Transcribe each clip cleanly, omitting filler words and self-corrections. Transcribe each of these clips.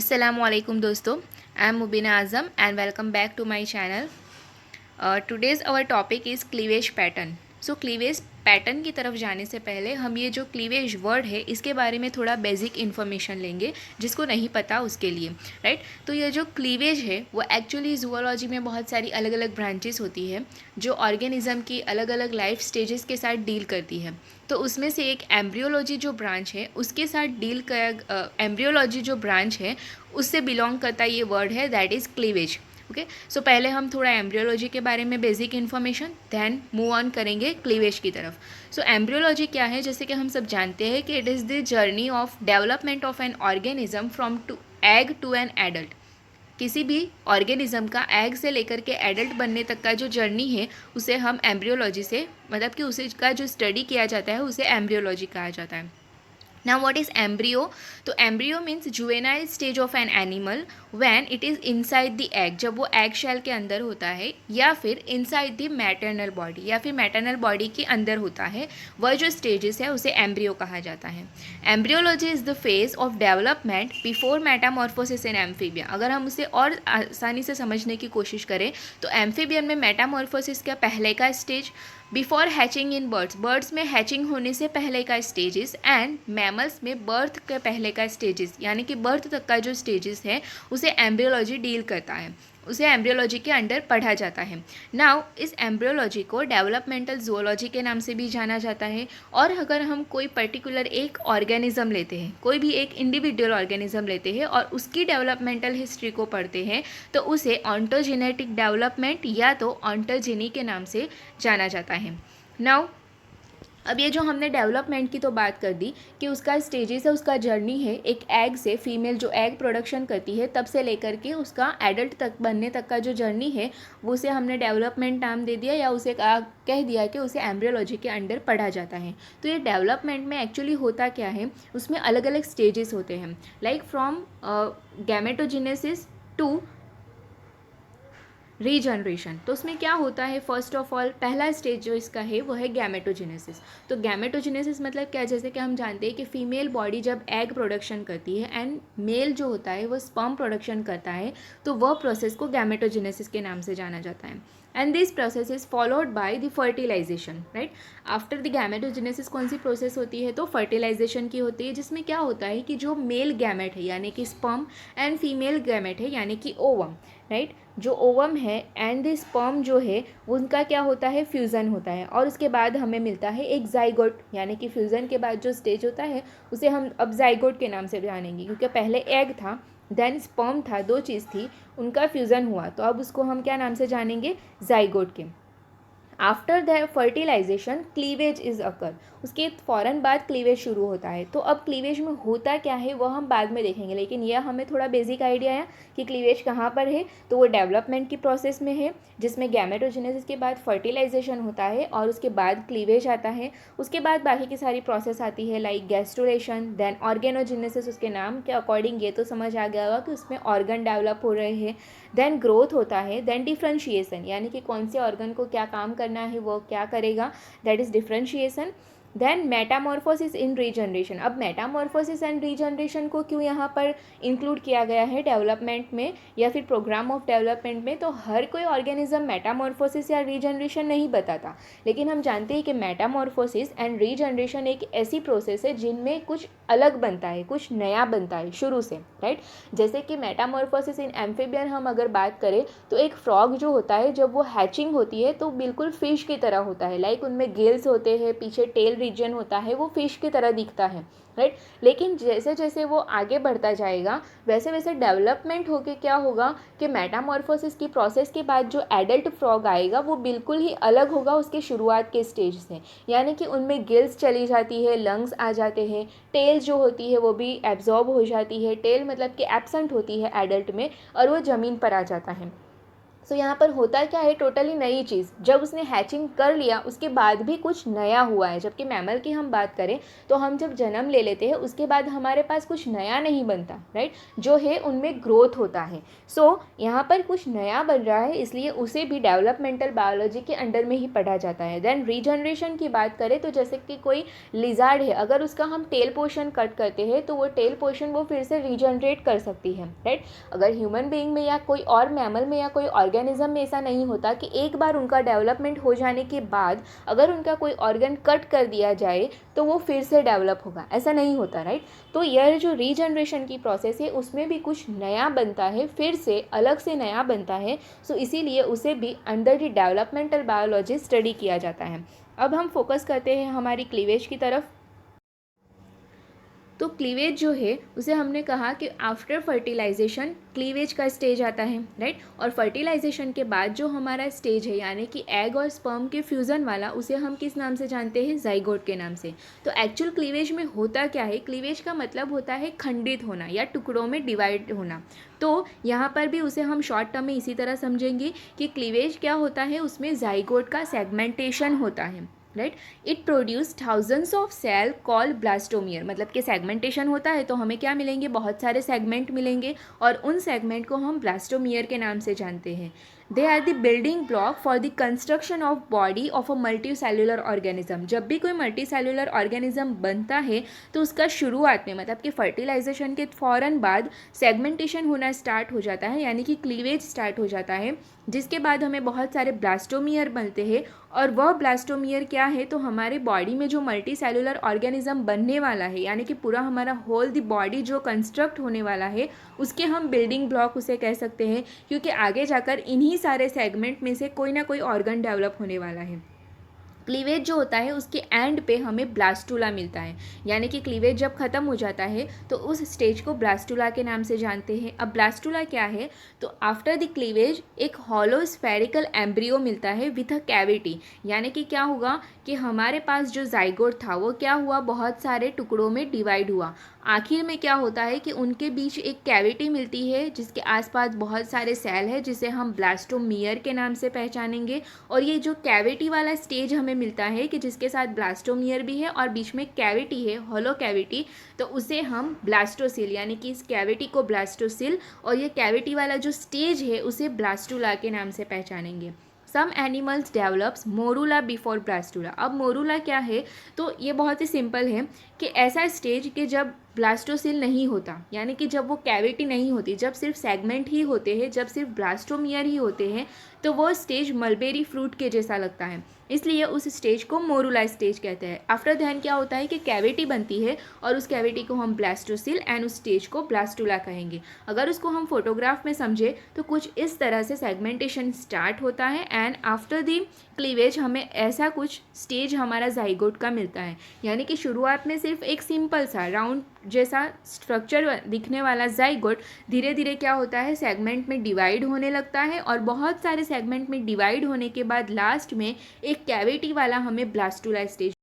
Assalamualaikum दोस्तों, I am Mubina Azam and welcome back to my channel. Today's our topic is cleavage pattern. So cleavage pattern की तरफ जाने से पहले हम ये जो क्लीवेज वर्ड है इसके बारे में थोड़ा बेसिक इन्फॉर्मेशन लेंगे, जिसको नहीं पता उसके लिए, राइट। तो ये जो क्लीवेज है वो एक्चुअली जूलॉजी में बहुत सारी अलग अलग ब्रांचेस होती है जो ऑर्गेनिज्म की अलग अलग लाइफ स्टेजेस के साथ डील करती है। तो उसमें से एक एम्ब्रियोलॉजी जो ब्रांच है उसके साथ डील कर एम्ब्रियोलॉजी जो ब्रांच है उससे बिलोंग करता ये वर्ड है, that is cleavage. Okay, so पहले हम थोड़ा एम्ब्रियोलॉजी के बारे में basic information, then move on करेंगे क्लीवेज की तरफ। सो एम्ब्रियोलॉजी क्या है, जैसे कि हम सब जानते हैं कि it is the journey of development of an organism from to egg to an adult. किसी भी ऑर्गेनिज्म का एग से लेकर के एडल्ट बनने तक का जो जर्नी है उसे हम एम्ब्रियोलॉजी से, मतलब कि उसे का जो स्टडी किया जाता है उसे एम्ब्रियोलॉजी कहा जाता है। Now what is embryo? तो embryo means juvenile stage of an animal when it is inside the egg, जब वो egg shell के अंदर होता है या फिर inside the maternal body या फिर maternal body के अंदर होता है, वह जो stages है उसे embryo कहा जाता है। Embryology is the phase of development before metamorphosis in amphibia। अगर हम उसे और आसानी से समझने की कोशिश करें तो एम्फीबियन में मेटामॉर्फोसिस का पहले का stage, before hatching in birds, birds में हैचिंग होने से पहले का स्टेजेस, एंड मैमल्स में बर्थ के पहले का स्टेजेस, यानी कि बर्थ तक का जो स्टेजेस है उसे एम्ब्रियोलॉजी डील करता है, उसे एम्ब्रियोलॉजी के अंडर पढ़ा जाता है। नाउ इस एम्ब्रियोलॉजी को डेवलपमेंटल जूलॉजी के नाम से भी जाना जाता है। और अगर हम कोई पर्टिकुलर एक ऑर्गेनिज्म लेते हैं, कोई भी एक इंडिविजुअल ऑर्गेनिज्म लेते हैं और उसकी डेवलपमेंटल हिस्ट्री को पढ़ते हैं तो उसे ऑन्टोजेनेटिक डेवलपमेंट या तो ऑन्टोजेनी के नाम से जाना जाता है। नाउ अब ये जो हमने डेवलपमेंट की तो बात कर दी कि उसका स्टेजेस है, उसका जर्नी है, एक एग से फीमेल जो एग प्रोडक्शन करती है तब से लेकर के उसका एडल्ट तक बनने तक का जो जर्नी है वो उसे हमने डेवलपमेंट नाम दे दिया या उसे कह दिया कि उसे एम्ब्रियोलॉजी के अंडर पढ़ा जाता है। तो ये डेवलपमेंट में एक्चुअली होता क्या है, उसमें अलग अलग स्टेजेस होते हैं, like from gametogenesis to regeneration. तो उसमें क्या होता है, फर्स्ट ऑफ ऑल पहला स्टेज जो इसका है वो है गैमेटोजेनेसिस। तो गैमेटोजेनेसिस मतलब क्या, जैसे कि हम जानते हैं कि फीमेल बॉडी जब एग प्रोडक्शन करती है एंड मेल जो होता है वो स्पर्म प्रोडक्शन करता है, तो वह प्रोसेस को गैमेटोजेनेसिस के नाम से जाना जाता है। And this process is followed by the fertilization, right. After the gametogenesis कौन सी प्रोसेस होती है, तो फर्टिलाइजेशन की होती है, जिसमें क्या होता है कि जो मेल गैमेट है यानी कि स्पर्म एंड फीमेल गैमेट है यानी कि ओवम, राइट, जो ओवम है एंड द स्पर्म जो है उनका क्या होता है, फ्यूज़न होता है और उसके बाद हमें मिलता है एक जाइगोट, यानी कि फ्यूज़न के बाद जो स्टेज होता है उसे हम अब जाइगोट के नाम से जानेंगे, क्योंकि पहले एग था देन स्पर्म था, दो चीज़ थी, उनका फ्यूज़न हुआ तो अब उसको हम क्या नाम से जानेंगे, जाइगोट के। After the fertilisation cleavage is occur, उसके फ़ौरन बाद क्लीवेज शुरू होता है। तो अब क्लीवेज में होता क्या है वो हम बाद में देखेंगे, लेकिन यह हमें थोड़ा बेसिक आइडिया है कि क्लीवेज कहाँ पर है। तो वो डेवलपमेंट की प्रोसेस में है, जिसमें गैमेटोजेनेसिस के बाद फर्टिलाइजेशन होता है और उसके बाद क्लीवेज आता है। उसके बाद बाकी की सारी प्रोसेस आती है लाइक गैस्ट्रुलेशन, देन ऑर्गेनोजेनेसिस, उसके नाम के अकॉर्डिंग ये तो समझ आ गया होगा कि उसमें ऑर्गन डेवलप हो रहे हैं। देन ग्रोथ होता है, देन डिफ्रेंशिएशन, यानी कि कौन से ऑर्गन को क्या काम करना है वो क्या करेगा, that is differentiation. Then metamorphosis in regeneration. अब मेटामॉर्फोसिस एंड रीजनरेशन को क्यों यहाँ पर इंक्लूड किया गया है डेवलपमेंट में या फिर प्रोग्राम ऑफ डेवलपमेंट में, तो हर कोई ऑर्गेनिज्म मेटामॉर्फोसिस या रीजनरेशन नहीं बताता, लेकिन हम जानते हैं कि मेटामॉर्फोसिस एंड रीजनरेशन एक ऐसी प्रोसेस है जिनमें कुछ अलग बनता है, कुछ नया बनता है शुरू से, राइट। जैसे कि मेटामॉर्फोसिस इन एम्फीबियन हम अगर बात करें तो एक फ्रॉग जो होता है जब वो हैचिंग होती है तो बिल्कुल फिश की तरह होता है, लाइक उनमें गिल्स होते हैं, पीछे टेल रीजन होता है, वो फिश की तरह दिखता है, राइट। लेकिन जैसे जैसे वो आगे बढ़ता जाएगा वैसे वैसे डेवलपमेंट होके क्या होगा कि मेटामॉर्फोसिस की प्रोसेस के बाद जो एडल्ट फ्रॉग आएगा वो बिल्कुल ही अलग होगा उसके शुरुआत के स्टेज से, यानी कि उनमें गिल्स चली जाती है, लंग्स आ जाते हैं, टेल जो होती है वो भी एब्जॉर्ब हो जाती है, टेल मतलब कि एब्सेंट होती है एडल्ट में और वो ज़मीन पर आ जाता है। सो यहाँ पर होता क्या है, टोटली नई चीज़, जब उसने हैचिंग कर लिया उसके बाद भी कुछ नया हुआ है। जबकि मैमल की हम बात करें तो हम जब जन्म ले लेते हैं उसके बाद हमारे पास कुछ नया नहीं बनता, राइट, जो है उनमें ग्रोथ होता है। सो यहाँ पर कुछ नया बन रहा है, इसलिए उसे भी डेवलपमेंटल बायोलॉजी के अंडर में ही पढ़ा जाता है। देन रीजनरेशन की बात करें तो जैसे कि कोई लिजार्ड है, अगर उसका हम टेल पोर्शन कट करते हैं तो वो टेल पोर्शन वो फिर से रीजनरेट कर सकती है, राइट। अगर ह्यूमन बीइंग में या कोई और मैमल में या कोई ऑर्गेनिज्म में ऐसा नहीं होता कि एक बार उनका डेवलपमेंट हो जाने के बाद अगर उनका कोई ऑर्गन कट कर दिया जाए तो वो फिर से डेवलप होगा, ऐसा नहीं होता, राइट। तो यह जो रीजनरेशन की प्रोसेस है उसमें भी कुछ नया बनता है, फिर से अलग से नया बनता है। सो इसीलिए उसे भी under the developmental biology study किया जाता है। अब हम फोकस करते हैं हमारी क्लीवेज की तरफ। तो क्लीवेज जो है उसे हमने कहा कि आफ्टर फर्टिलाइजेशन क्लीवेज का स्टेज आता है, राइट। और फर्टिलाइजेशन के बाद जो हमारा स्टेज है यानी कि एग और स्पर्म के फ्यूज़न वाला, उसे हम किस नाम से जानते हैं, जाइगोट के नाम से। तो एक्चुअल क्लीवेज में होता क्या है, क्लीवेज का मतलब होता है खंडित होना या टुकड़ों में डिवाइड होना। तो यहाँ पर भी उसे हम शॉर्ट टर्म में इसी तरह समझेंगे कि क्लीवेज क्या होता है, उसमें जाइगोट का सेगमेंटेशन होता है, right. It produce thousands of cell called blastomere, मतलब कि सेगमेंटेशन होता है तो हमें क्या मिलेंगे, बहुत सारे सेगमेंट मिलेंगे और उन सेगमेंट को हम ब्लास्टोमियर के नाम से जानते हैं। They are the building block for the construction of body of a multi cellular organism. जब भी कोई मल्टी सेल्यूलर ऑर्गेनिज्म बनता है तो उसका शुरुआत में मतलब कि फर्टिलाइजेशन के फ़ौरन बाद सेगमेंटेशन होना स्टार्ट हो जाता है, यानी कि क्लीवेज स्टार्ट हो जाता है, जिसके बाद हमें बहुत सारे ब्लास्टोमियर बनते हैं। और वह ब्लास्टोमियर क्या है, तो हमारे बॉडी में जो मल्टी सेल्यूलर ऑर्गेनिज्म बनने वाला है, यानी कि पूरा हमारा होल द बॉडी जो कंस्ट्रक्ट होने वाला है, उसके हम बिल्डिंग ब्लॉक उसे कह सकते हैं, क्योंकि आगे जाकर इन्हीं सारे सेगमेंट में से कोई ना कोई ऑर्गन डेवलप होने वाला है। क्लीवेज जो होता है उसके एंड पे हमें ब्लास्टुला मिलता है, यानी कि क्लीवेज जब ख़त्म हो जाता है तो उस स्टेज को ब्लास्टुला के नाम से जानते हैं। अब ब्लास्टुला क्या है, तो आफ्टर द क्लीवेज एक हॉलो स्फेरिकल एम्ब्रियो मिलता है विथ अ कैविटी, यानी कि क्या होगा कि हमारे पास जो जाइगोट था वो क्या हुआ, बहुत सारे टुकड़ों में डिवाइड हुआ। आखिर में क्या होता है कि उनके बीच एक कैविटी मिलती है जिसके आसपास बहुत सारे सेल है, जिसे हम ब्लास्टोमियर के नाम से पहचानेंगे। और ये जो कैविटी वाला स्टेज हमें मिलता है कि जिसके साथ ब्लास्टोमियर भी है और बीच में कैविटी है, हॉलो कैविटी, तो उसे हम ब्लास्टोसिल, यानी कि इस कैविटी को ब्लास्टोसिल और ये कैविटी वाला जो स्टेज है उसे ब्लास्टुला के नाम से पहचानेंगे। Some animals develops morula before blastula. अब मोरूला क्या है, तो ये बहुत ही सिंपल है कि ऐसा स्टेज कि जब ब्लास्टोसिल नहीं होता, यानी कि जब वो कैविटी नहीं होती, जब सिर्फ सेगमेंट ही होते हैं, जब सिर्फ ब्लास्टोमियर ही होते हैं, तो वो स्टेज मलबेरी फ्रूट के जैसा लगता है, इसलिए उस स्टेज को मोरूला स्टेज कहते हैं। आफ्टर दैन क्या होता है कि कैविटी बनती है और उस कैविटी को हम ब्लास्टोसिल एंड उस स्टेज को ब्लास्टुला कहेंगे। अगर उसको हम फोटोग्राफ में समझे तो कुछ इस तरह से सेगमेंटेशन स्टार्ट होता है एंड आफ्टर दी क्लीवेज हमें ऐसा कुछ स्टेज हमारा जाइगोट का मिलता है, यानी कि शुरुआत में सिर्फ एक सिंपल सा राउंड जैसा स्ट्रक्चर दिखने वाला जाइगोट धीरे धीरे क्या होता है, सेगमेंट में डिवाइड होने लगता है और बहुत सारे सेगमेंट में डिवाइड होने के बाद लास्ट में एक कैविटी वाला हमें ब्लास्टुला स्टेज।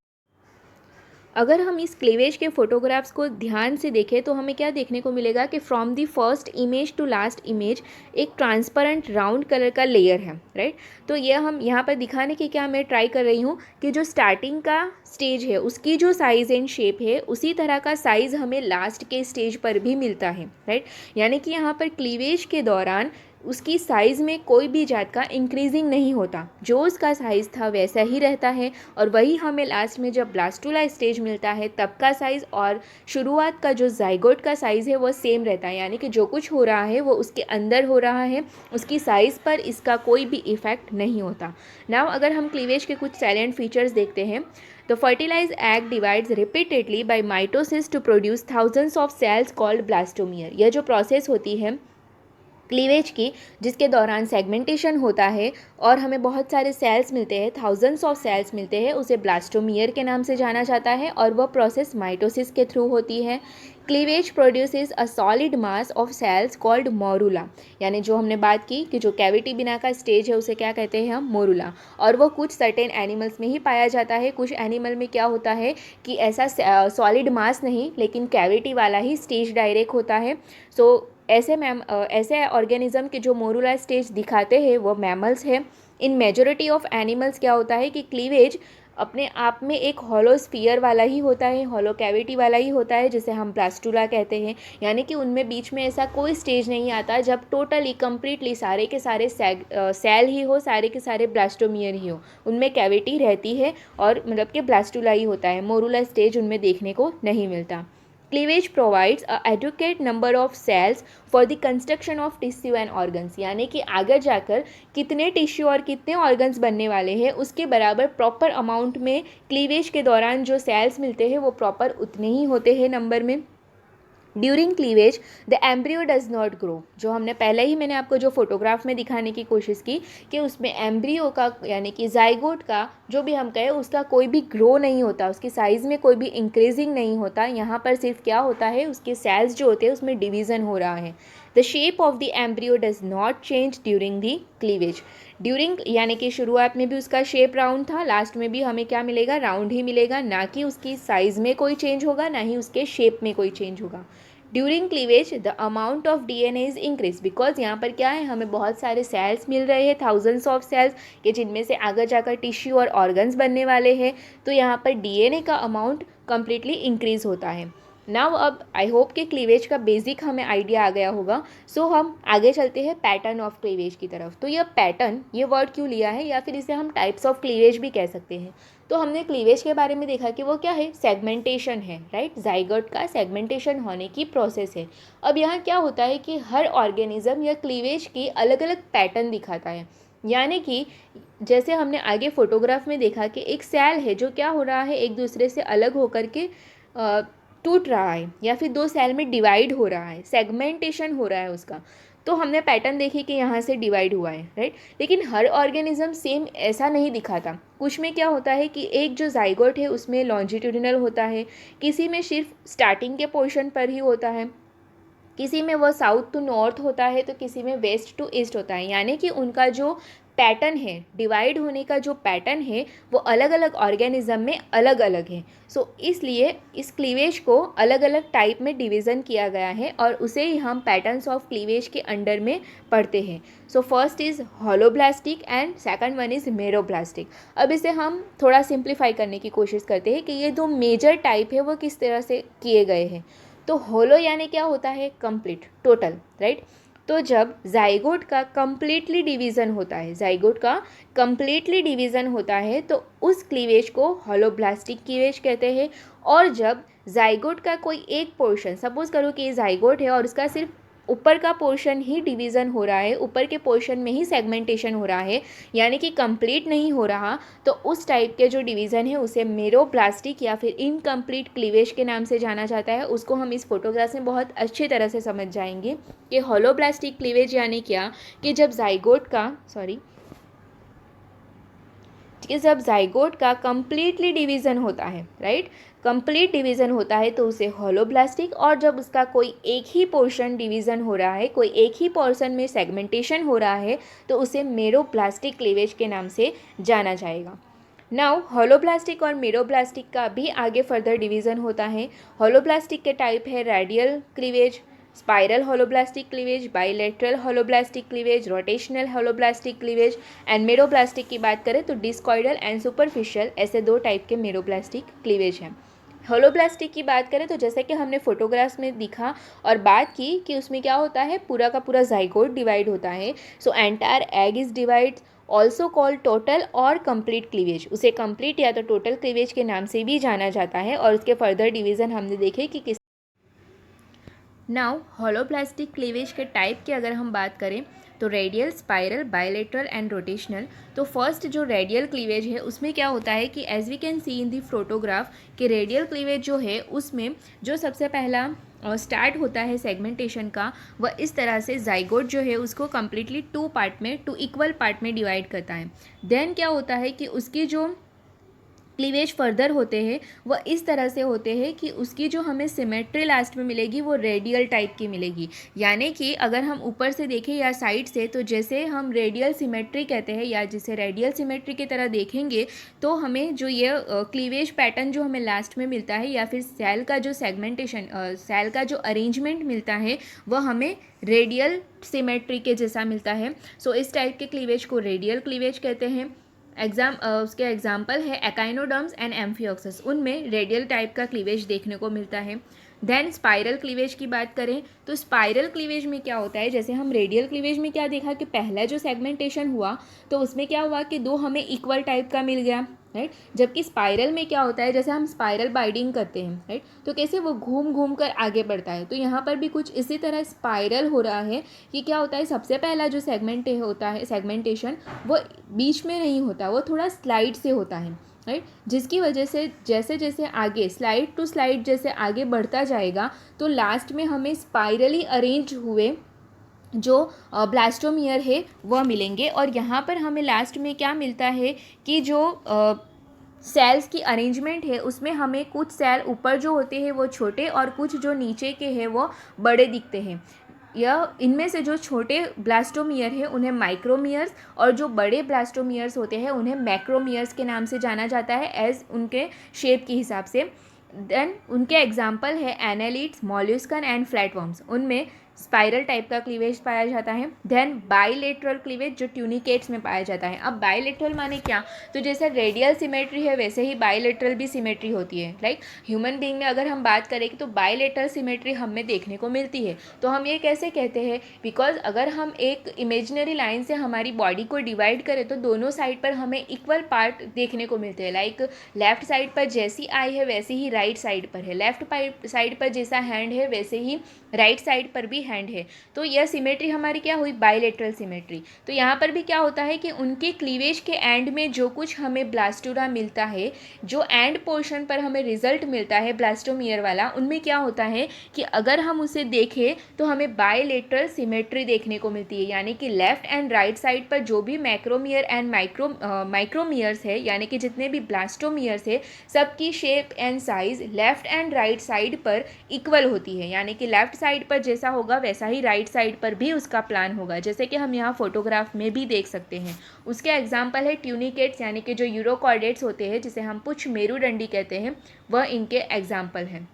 अगर हम इस क्लीवेज के फोटोग्राफ्स को ध्यान से देखें तो हमें क्या देखने को मिलेगा कि from the first image to last image एक ट्रांसपेरेंट राउंड कलर का लेयर है, राइट। तो ये हम यहाँ पर दिखाने की क्या मैं ट्राई कर रही हूँ कि जो स्टार्टिंग का स्टेज है उसकी जो साइज़ एंड शेप है उसी तरह का साइज़ हमें लास्ट के स्टेज पर भी मिलता है, राइट। यानी कि यहाँ पर क्लीवेज के दौरान उसकी साइज़ में कोई भी जात का इंक्रीजिंग नहीं होता, जो उसका साइज़ था वैसा ही रहता है और वही हमें लास्ट में जब ब्लास्टुला स्टेज मिलता है तब का साइज़ और शुरुआत का जो जाइगोट का साइज़ है वो सेम रहता है, यानी कि जो कुछ हो रहा है वो उसके अंदर हो रहा है, उसकी साइज़ पर इसका कोई भी इफ़ेक्ट नहीं होता। नाउ अगर हम क्लीवेज के कुछ साइलेंट फीचर्स देखते हैं तो fertilize egg divides repeatedly by mitosis to produce thousands of cells called blastomere. यह जो प्रोसेस होती है क्लीवेज की, जिसके दौरान सेगमेंटेशन होता है और हमें बहुत सारे सेल्स मिलते हैं, थाउजेंड्स ऑफ सेल्स मिलते हैं, उसे ब्लास्टोमियर के नाम से जाना जाता है और वह प्रोसेस माइटोसिस के थ्रू होती है। Cleavage produces a solid mass of cells called morula, यानी जो हमने बात की कि जो कैविटी बिना का स्टेज है उसे क्या कहते हैं हम, मोरूला। और वो कुछ सर्टेन एनिमल्स में ही पाया जाता है, कुछ एनिमल में क्या होता है कि ऐसा सॉलिड मास नहीं लेकिन कैविटी वाला ही स्टेज डायरेक्ट होता है। सो ऐसे ऑर्गेनिज्म के जो मोरुला स्टेज दिखाते हैं वो मैमल्स हैं। इन मेजॉरिटी ऑफ एनिमल्स क्या होता है कि क्लीवेज अपने आप में एक हॉलो स्फीयर वाला ही होता है, हॉलो कैविटी वाला ही होता है, जिसे हम ब्लास्टुला कहते हैं। यानी कि उनमें बीच में ऐसा कोई स्टेज नहीं आता जब टोटली कंप्लीटली सारे के सारे सेल ही हो, सारे के सारे ब्लास्टोमियर ही हो, उनमें कैविटी रहती है और मतलब कि ब्लास्टुला ही होता है, मोरुला स्टेज उनमें देखने को नहीं मिलता। Cleavage provides a adequate number of cells for the construction of tissue and organs, यानी कि आगे जाकर कितने टिश्यू और कितने ऑर्गन्स बनने वाले हैं उसके बराबर प्रॉपर अमाउंट में क्लीवेज के दौरान जो सेल्स मिलते हैं वो प्रॉपर उतने ही होते हैं नंबर में। During cleavage the embryo does not grow, जो हमने पहले ही मैंने आपको जो फोटोग्राफ में दिखाने की कोशिश की कि उसमें एम्ब्रियो का यानी कि जाइगोट का जो भी हम कहें उसका कोई भी ग्रो नहीं होता, उसकी साइज़ में कोई भी इंक्रीजिंग नहीं होता। यहाँ पर सिर्फ क्या होता है, उसके सेल्स जो होते हैं उसमें डिवीज़न हो रहा है। The shape of the embryo does not change during the cleavage. During यानी कि शुरुआत में भी उसका शेप राउंड था, लास्ट में भी हमें क्या मिलेगा, राउंड ही मिलेगा, ना कि उसकी साइज़ में कोई चेंज होगा, ना ही उसके शेप में कोई चेंज होगा। During cleavage the amount of DNA is increase, because यहाँ पर क्या है, हमें बहुत सारे सेल्स मिल रहे हैं, थाउजेंड्स ऑफ सेल्स के, जिनमें से आगे जाकर टिश्यू और ऑर्गन्स बनने वाले हैं, तो यहाँ पर डीएनए का अमाउंट कम्प्लीटली इंक्रीज होता है। नाउ अब आई होप कि क्लीवेज का बेसिक हमें आइडिया आ गया होगा। सो हम आगे चलते हैं पैटर्न ऑफ क्लीवेज की तरफ। तो यह पैटर्न, ये वर्ड क्यों लिया है, या फिर इसे हम टाइप्स ऑफ क्लीवेज भी कह सकते हैं। तो हमने क्लीवेज के बारे में देखा कि वो क्या है, सेगमेंटेशन है, राइट, जाइगोट का सेगमेंटेशन होने की प्रोसेस है। अब यहाँ क्या होता है कि हर ऑर्गेनिज्म या क्लीवेज की अलग अलग पैटर्न दिखाता है। यानी कि जैसे हमने आगे फोटोग्राफ में देखा कि एक सेल है जो क्या हो रहा है, एक दूसरे से अलग होकर के टूट रहा है, या फिर दो सेल में डिवाइड हो रहा है, सेगमेंटेशन हो रहा है उसका। तो हमने पैटर्न देखी कि यहाँ से डिवाइड हुआ है, राइट। लेकिन हर ऑर्गेनिज्म सेम ऐसा नहीं दिखाता। कुछ में क्या होता है कि एक जो जाइगोट है उसमें लॉन्जिट्यूडिनल होता है, किसी में सिर्फ स्टार्टिंग के पोर्शन पर ही होता है, किसी में वो साउथ टू नॉर्थ होता है, तो किसी में वेस्ट टू ईस्ट होता है। यानी कि उनका जो पैटर्न है, डिवाइड होने का जो पैटर्न है, वो अलग अलग ऑर्गेनिज्म में अलग अलग है। सो इसलिए इस क्लीवेज को अलग अलग टाइप में डिवीज़न किया गया है और उसे ही हम पैटर्न्स ऑफ क्लीवेज के अंडर में पढ़ते हैं। So first is holoblastic and second one is meroblastic. अब इसे हम थोड़ा सिंप्लीफाई करने की कोशिश करते हैं कि ये दो मेजर टाइप है वो किस तरह से किए गए हैं। तो होलो यानी क्या होता है, कंप्लीट, टोटल, राइट। तो जब जाइगोट का कंप्लीटली डिवीज़न होता है, जाइगोट का कंप्लीटली डिवीज़न होता है तो उस क्लीवेज को होलोब्लास्टिक क्लीवेज कहते हैं। और जब जाइगोट का कोई एक पोर्शन, सपोज करो कि ये जाइगोट है और उसका सिर्फ ऊपर का पोर्शन ही डिवीज़न हो रहा है, ऊपर के पोर्शन में ही सेगमेंटेशन हो रहा है, यानी कि कंप्लीट नहीं हो रहा, तो उस टाइप के जो डिवीज़न है उसे मेरोब्लास्टिक या फिर इनकम्प्लीट क्लीवेज के नाम से जाना जाता है। उसको हम इस फोटोग्राफ में बहुत अच्छी तरह से समझ जाएंगे कि होलोब्लास्टिक क्लीवेज यानी क्या, कि जब जाइगोट का कंप्लीटली डिवीज़न होता है, राइट, कंप्लीट डिवीज़न होता है तो उसे होलोब्लास्टिक, और जब उसका कोई एक ही पोर्शन डिवीज़न हो रहा है, कोई एक ही पोर्शन में सेगमेंटेशन हो रहा है, तो उसे मेरोब्लास्टिक क्लीवेज के नाम से जाना जाएगा। नाउ होलोब्लास्टिक और मेरोब्लास्टिक का भी आगे फर्दर डिवीज़न होता है। होलोब्लास्टिक के टाइप है radial cleavage, spiral holoblastic cleavage, bilateral holoblastic cleavage, rotational holoblastic cleavage. And meroblastic की बात करें तो डिस्कॉइडल एंड सुपरफिशियल, ऐसे दो टाइप के मेरोब्लास्टिक क्लीवेज हैं। होलोब्लास्टिक की बात करें तो जैसे कि हमने फोटोग्राफ्स में दिखा और बात की कि उसमें क्या होता है, पूरा का पूरा जाइगोट डिवाइड होता है। So entire egg is divide, also called total और कंप्लीट क्लीवेज। उसे कंप्लीट या तो टोटल क्लीवेज के नाम से भी जाना जाता है। और उसके फर्दर डिवीज़न हमने देखे कि किस। नाउ होलोब्लास्टिक क्लीवेज के टाइप की अगर हम बात करें तो radial, spiral, bilateral and rotational. तो फर्स्ट जो रेडियल क्लीवेज है उसमें क्या होता है कि as we can see in the photograph कि रेडियल क्लीवेज जो है उसमें जो सबसे पहला स्टार्ट होता है सेगमेंटेशन का, वह इस तरह से जाइगोट जो है उसको कम्प्लीटली टू इक्वल पार्ट में डिवाइड करता है। देन क्या होता है कि उसकी जो क्लीवेज फर्दर होते हैं वह इस तरह से होते हैं कि उसकी जो हमें सिमेट्री लास्ट में मिलेगी वो रेडियल टाइप की मिलेगी। यानी कि अगर हम ऊपर से देखें या साइड से, तो जैसे हम रेडियल सिमेट्री कहते हैं या जिसे रेडियल सिमेट्री की तरह देखेंगे, तो हमें जो ये क्लीवेज पैटर्न जो हमें लास्ट में मिलता है या फिर सेल का जो सेगमेंटेशन, सेल का जो अरेंजमेंट मिलता है वह हमें रेडियल सिमेट्री के जैसा मिलता है। सो इस टाइप के क्लीवेज को रेडियल क्लीवेज कहते हैं। उसके एग्जाम्पल है एकाइनोडर्म्स एंड एम्फियोक्सस, उनमें रेडियल टाइप का क्लीवेज देखने को मिलता है। देन स्पाइरल क्लीवेज की बात करें तो स्पाइरल क्लीवेज में क्या होता है, जैसे हम रेडियल क्लीवेज में क्या देखा कि पहला जो सेगमेंटेशन हुआ तो उसमें क्या हुआ कि दो हमें इक्वल टाइप का मिल गया, राइट। जबकि स्पाइरल में क्या होता है, जैसे हम स्पाइरल बाइंडिंग करते हैं, राइट, तो कैसे वो घूम घूम कर आगे बढ़ता है। तो यहाँ पर भी कुछ इसी तरह स्पाइरल हो रहा है कि क्या होता है, सबसे पहला जो सेगमेंट होता है, सेगमेंटेशन, वो बीच में नहीं होता, वो थोड़ा स्लाइड से होता है, राइट, जिसकी वजह से जैसे जैसे आगे स्लाइड टू स्लाइड जैसे आगे बढ़ता जाएगा तो लास्ट में हमें स्पाइरली अरेंज हुए जो ब्लास्टोमियर है वह मिलेंगे। और यहाँ पर हमें लास्ट में क्या मिलता है कि जो सेल्स की अरेंजमेंट है उसमें हमें कुछ सेल ऊपर जो होते हैं वो छोटे और कुछ जो नीचे के हैं वो बड़े दिखते हैं। यह इनमें से जो छोटे ब्लास्टोमियर है उन्हें माइक्रोमियर्स और जो बड़े ब्लास्टोमियर्स होते हैं उन्हें मैक्रोमियर्स के नाम से जाना जाता है एज उनके शेप के हिसाब से। देन उनके एग्जाम्पल है एनालिड्स, मॉल्यूस्कन एंड फ्लैटवर्म्स, उनमें स्पाइरल टाइप का क्लीवेज पाया जाता है। देन बाइलेटरल क्लीवेज जो ट्यूनिकेट्स में पाया जाता है। अब बाइलेटरल माने क्या, तो जैसे रेडियल सिमेट्री है वैसे ही बाइलेटरल भी सिमेट्री होती है। लाइक ह्यूमन बीइंग में अगर हम बात करें तो बाइलेटरल सिमेट्री हमें देखने को मिलती है। तो हम ये कैसे कहते हैं, बिकॉज अगर हम एक इमेजिनरी लाइन से हमारी बॉडी को डिवाइड करें तो दोनों साइड पर हमें इक्वल पार्ट देखने को मिलते हैं। लाइक लेफ्ट साइड पर जैसी आई है वैसे ही राइट साइड पर है, लेफ्ट साइड पर जैसा हैंड है वैसे ही राइट साइड पर भी हैंड है। तो यह सिमेट्री हमारी क्या हुई, बाइलेटरल सिमेट्री। तो यहाँ पर भी क्या होता है कि उनके क्लीवेज के एंड में जो कुछ हमें ब्लास्टूरा मिलता है, जो एंड पोर्शन पर हमें रिजल्ट मिलता है ब्लास्टोमियर वाला, उनमें क्या होता है कि अगर हम उसे देखें तो हमें बाइलेटरल सिमेट्री देखने को मिलती है। यानी कि लेफ्ट एंड राइट साइड पर जो भी मैक्रोमियर एंड माइक्रोमियर्स है, यानी कि जितने भी ब्लास्टोमियर्स है, सबकी shape and size left and right side पर इक्वल होती है। यानी कि लेफ्ट साइड पर जैसा होगा वैसा ही राइट साइड पर भी उसका प्लान होगा, जैसे कि हम यहाँ फोटोग्राफ में भी देख सकते हैं। उसके एग्जाम्पल है ट्यूनिकेट्स, यानी कि जो यूरोकॉर्डेट्स होते हैं जिसे हम पुच्छ मेरुदंडी कहते हैं, वह इनके एग्जाम्पल हैं।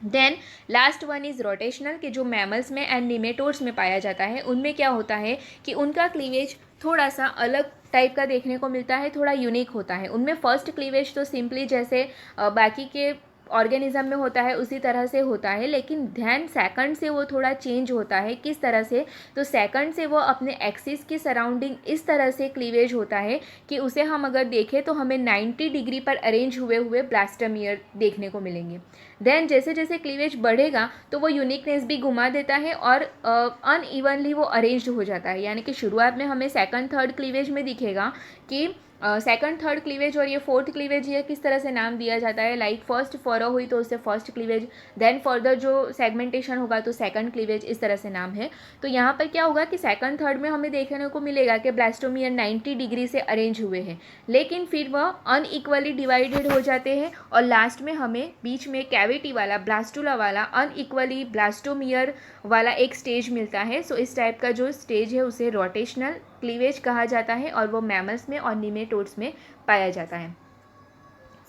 Then last one is rotational, कि जो मैमल्स में एंड निमेटोड्स में पाया जाता है। उनमें क्या होता है कि उनका क्लीवेज थोड़ा सा अलग टाइप का देखने को मिलता है, थोड़ा यूनिक होता है। उनमें फर्स्ट क्लीवेज तो सिंपली जैसे बाकी के ऑर्गेनिज्म में होता है उसी तरह से होता है, लेकिन ध्यान सेकंड से वो थोड़ा चेंज होता है। किस तरह से, तो सेकंड से वो अपने एक्सिस की सराउंडिंग इस तरह से क्लीवेज होता है कि उसे हम अगर देखें तो हमें 90 डिग्री पर अरेंज हुए हुए ब्लास्टोमियर देखने को मिलेंगे। देन जैसे जैसे क्लीवेज बढ़ेगा तो वो यूनिकनेस भी घुमा देता है और अनइवनली वो अरेंज हो जाता है। यानी कि शुरुआत में हमें सेकंड थर्ड क्लीवेज में दिखेगा कि सेकंड थर्ड क्लीवेज और ये फोर्थ क्लीवेज ये किस तरह से नाम दिया जाता है। लाइक फर्स्ट फॉरो हुई तो उससे फर्स्ट क्लीवेज, देन फर्दर जो सेगमेंटेशन होगा तो सेकंड क्लीवेज, इस तरह से नाम है। तो यहाँ पर क्या होगा कि सेकंड थर्ड में हमें देखने को मिलेगा कि ब्लास्टोमियर 90 डिग्री से अरेंज हुए हैं, लेकिन फिर वह अनइक्वली डिवाइडेड हो जाते हैं और लास्ट में हमें बीच में कैविटी वाला ब्लास्टुला वाला अनइक्वली ब्लास्टोमियर वाला एक स्टेज मिलता है। सो इस टाइप का जो स्टेज है उसे रोटेशनल क्लीवेज कहा जाता है और वो मैमल्स में और निमेटोड्स में पाया जाता है।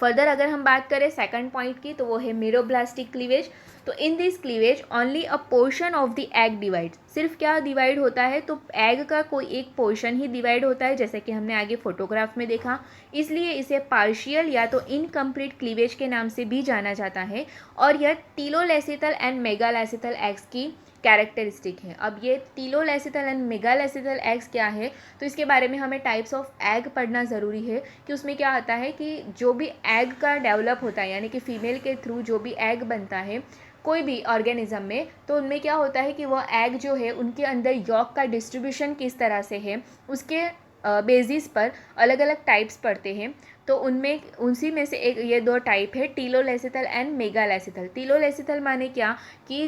फर्दर अगर हम बात करें सेकंड पॉइंट की तो वो है मेरोब्लास्टिक क्लीवेज। तो in this cleavage only a portion of the egg divide, सिर्फ क्या डिवाइड होता है, तो एग का कोई एक पोर्शन ही डिवाइड होता है, जैसे कि हमने आगे फोटोग्राफ में देखा। इसलिए इसे पार्शियल या तो इनकम्प्लीट क्लीवेज के नाम से भी जाना जाता है और यह टीलोलेसिथल एंड मेगालेसिथल एग्स की कैरेक्टरिस्टिक है। अब ये टीलोलेसिथल एंड मेगालेसिथल एग्स क्या है, तो इसके बारे में हमें टाइप्स ऑफ एग पढ़ना ज़रूरी है कि उसमें क्या आता है कि जो भी एग का डेवलप होता है, यानी कि फीमेल के थ्रू जो भी एग बनता है कोई भी ऑर्गेनिज्म में, तो उनमें क्या होता है कि वह एग जो है उनके अंदर यॉक का डिस्ट्रीब्यूशन किस तरह से है, उसके बेसिस पर अलग अलग टाइप्स पढ़ते हैं। तो उनमें उसी में से एक ये दो टाइप है, टीलोलेसिथल एंड मेगालेसिथल। टीलोलेसिथल माने क्या कि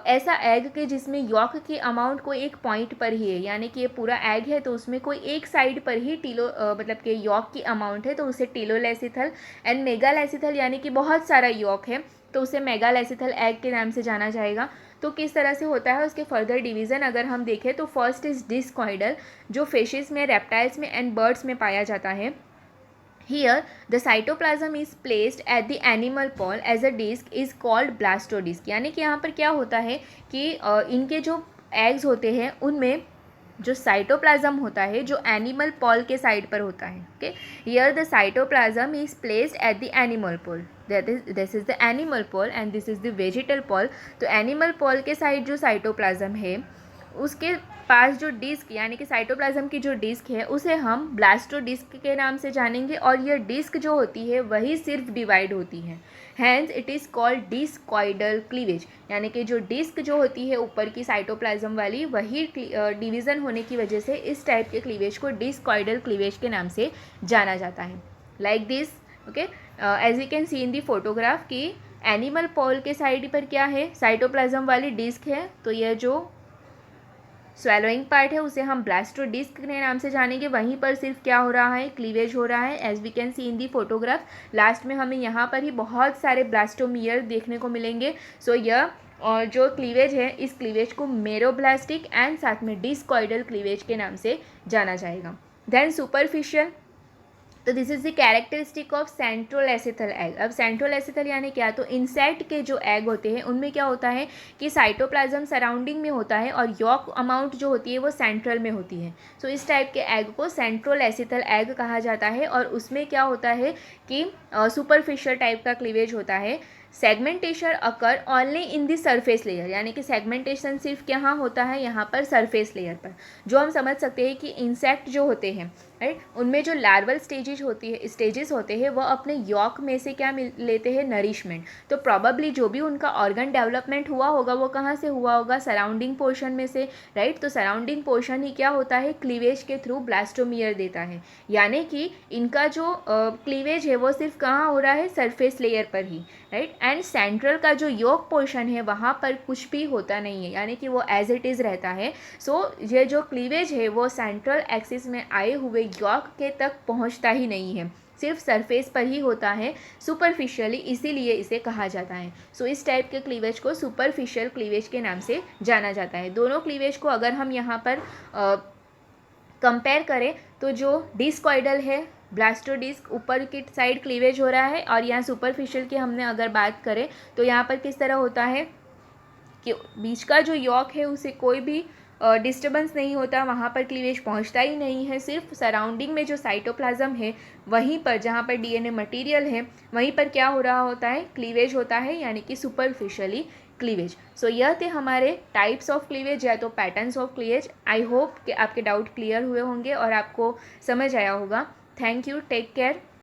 ऐसा एग के जिसमें यॉक की अमाउंट कोई एक पॉइंट पर ही है, यानी कि ये पूरा एग है तो उसमें कोई एक साइड पर ही मतलब कि यॉक की अमाउंट है, तो उसे टीलोलेसिथल। एंड मेगालेसिथल यानी कि बहुत सारा यॉक है तो उसे मेगालेसिथल एग के नाम से जाना जाएगा। तो किस तरह से होता है उसके फर्दर डिवीज़न अगर हम देखें तो फर्स्ट इज डिस्कॉइडल, जो फिशेस में, रेप्टाइल्स में एंड बर्ड्स में पाया जाता है। Here, the cytoplasm is placed at the animal pole as a disc is called blastodisc। यानी कि यहाँ पर क्या होता है कि इनके जो एग्स होते हैं उनमें जो साइटोप्लाज्म होता है जो एनिमल पॉल के साइड पर होता है। Okay, here the cytoplasm is placed at the animal pole, this is the animal pole and this is the vegetal pole. तो एनिमल पॉल के साइड जो साइटोप्लाज्म है उसके पास जो डिस्क यानी कि साइटोप्लाज्म की जो डिस्क है उसे हम ब्लास्टोडिस्क के नाम से जानेंगे, और यह डिस्क जो होती है वही सिर्फ डिवाइड होती है। Hence it is called discoidal cleavage, यानी कि जो डिस्क जो होती है ऊपर की साइटोप्लाज्म वाली वही डिवीज़न होने की वजह से इस टाइप के क्लीवेज को डिस्कॉइडल क्लीवेज के नाम से जाना जाता है। Like this, okay, as you can see in the photograph कि एनिमल पॉल के साइड पर क्या है, साइटोप्लाज्म वाली डिस्क है, तो यह जो स्वेलोइंग पार्ट है उसे हम ब्लास्टोडिस्क के नाम से जानेंगे। वहीं पर सिर्फ क्या हो रहा है, क्लीवेज हो रहा है, as we can see in the photograph. Last में हमें यहाँ पर ही बहुत सारे ब्लास्टोमियर देखने को मिलेंगे। सो यह और जो क्लीवेज है इस क्लीवेज को मेरोब्लास्टिक एंड साथ में डिस्कॉइडल क्लीवेज के नाम से जाना जाएगा। देन सुपरफिशियल, तो this is the characteristic of centrolecithal egg. अब सेंट्रोलेसिथल यानी क्या, तो इंसेक्ट के जो एग होते हैं उनमें क्या होता है कि साइटोप्लाज्म सराउंडिंग में होता है और यॉक अमाउंट जो होती है वो सेंट्रल में होती है। सो इस टाइप के एग को सेंट्रोलेसिथल एग कहा जाता है, और उसमें क्या होता है कि सुपरफिशियल टाइप का क्लीवेज होता है। Segmentation occur only in the surface layer, यानी कि सेगमेंटेशन सिर्फ कहाँ होता है, यहाँ पर सरफेस लेयर पर। जो हम समझ सकते हैं कि इंसेक्ट जो होते हैं, राइट, उनमें जो लार्वल स्टेजेस होते हैं वह अपने यॉक में से क्या लेते हैं, नरिशमेंट। तो प्रॉबली जो भी उनका ऑर्गन डेवलपमेंट हुआ होगा वो कहाँ से हुआ होगा, सराउंडिंग पोर्शन में से, राइट। तो सराउंडिंग पोर्शन ही क्या होता है, क्लीवेज के थ्रू ब्लास्टोमियर देता है। यानी कि इनका जो क्लीवेज है वो सिर्फ कहाँ हो रहा है, सरफेस लेयर पर ही, राइट। एंड सेंट्रल का जो यॉक पोर्शन है वहाँ पर कुछ भी होता नहीं है, यानी कि वो एज इट इज़ रहता है। सो ये जो क्लीवेज है वो सेंट्रल एक्सिस में आए हुए यॉक के तक पहुँचता ही नहीं है, सिर्फ सरफेस पर ही होता है सुपरफिशियली, इसीलिए इसे कहा जाता है। सो इस टाइप के क्लीवेज को सुपरफिशियल क्लीवेज के नाम से जाना जाता है। दोनों क्लीवेज को अगर हम यहाँ पर कंपेयर करें तो जो डिस्कॉइडल है, ब्लास्टोडिस्क ऊपर की साइड क्लीवेज हो रहा है, और यहाँ सुपरफिशियल की हमने अगर बात करें तो यहाँ पर किस तरह होता है कि बीच का जो यॉक है उसे कोई भी डिस्टर्बेंस नहीं होता, वहाँ पर क्लीवेज पहुँचता ही नहीं है। सिर्फ सराउंडिंग में जो साइटोप्लाज्म है वहीं पर जहाँ पर डीएनए मटेरियल है वहीं पर क्या हो रहा होता है, क्लीवेज होता है, यानी कि सुपरफिशियली क्लीवेज। सो यह थे हमारे टाइप्स ऑफ क्लीवेज या तो patterns of cleavage. I hope कि आपके डाउट क्लियर हुए होंगे और आपको समझ आया होगा। Thank you, take care.